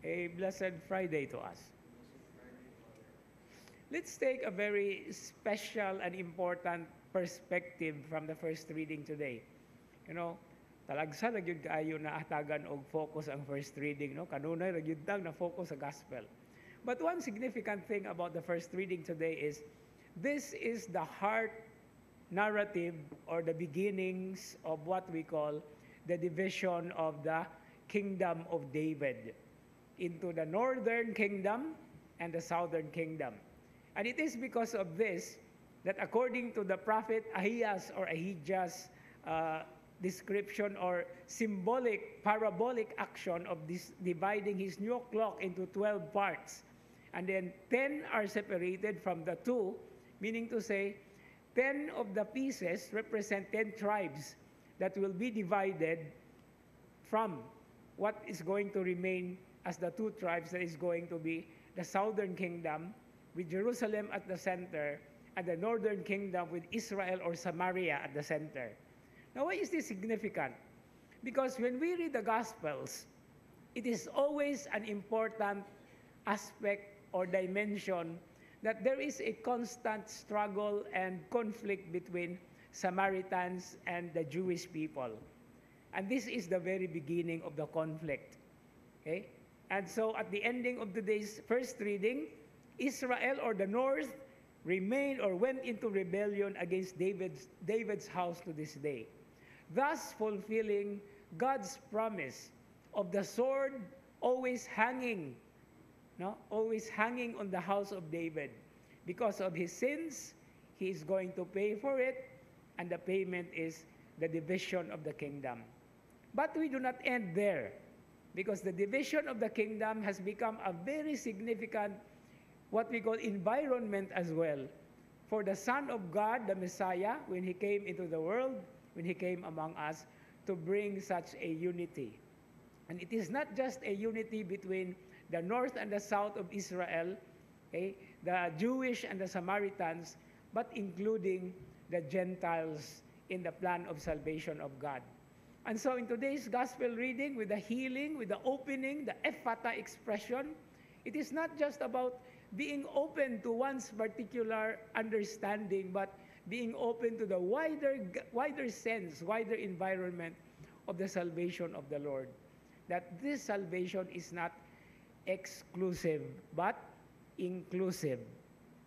A blessed Friday to us. Let's take a very special and important perspective from the first reading today. You know, talagsa ra gyud kaayo na atagan og focus ang first reading, no? Kanunay ra gyud tang na focus sa gospel. But one significant thing about the first reading today is this is the heart narrative or the beginnings of what we call the division of the kingdom of David into the northern kingdom and the southern kingdom. And it is because of this that according to the prophet Ahijah's description or symbolic, parabolic action of this dividing his new clock into 12 parts, and then 10 are separated from the 2, meaning to say 10 of the pieces represent 10 tribes that will be divided from what is going to remain as the 2 tribes that is going to be the southern kingdom with Jerusalem at the center and the northern kingdom with Israel or Samaria at the center. Now, why is this significant? Because when we read the Gospels, it is always an important aspect or dimension that there is a constant struggle and conflict between Samaritans and the Jewish people. And this is the very beginning of the conflict. Okay? And so at the ending of today's first reading, Israel or the north remained or went into rebellion against David's house to this day, thus fulfilling God's promise of the sword always hanging, always hanging on the house of David. Because of his sins, he is going to pay for it, and the payment is the division of the kingdom. But we do not end there, because the division of the kingdom has become a very significant what we call environment as well for the Son of God, the Messiah, when he came into the world, when he came among us, to bring such a unity. And it is not just a unity between the north and the south of Israel, okay, the Jewish and the Samaritans, but including the Gentiles in the plan of salvation of God. And so in today's gospel reading, with the healing, with the opening, the ephata expression, it is not just about being open to one's particular understanding, but being open to the wider sense, wider environment of the salvation of the Lord. That this salvation is not exclusive, but inclusive.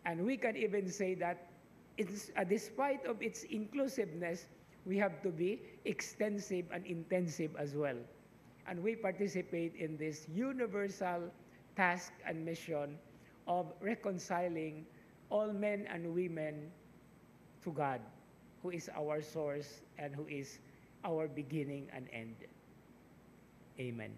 And we can even say that it's, despite of its inclusiveness, we have to be extensive and intensive as well. And we participate in this universal task and mission of reconciling all men and women to God, who is our source and who is our beginning and end. Amen.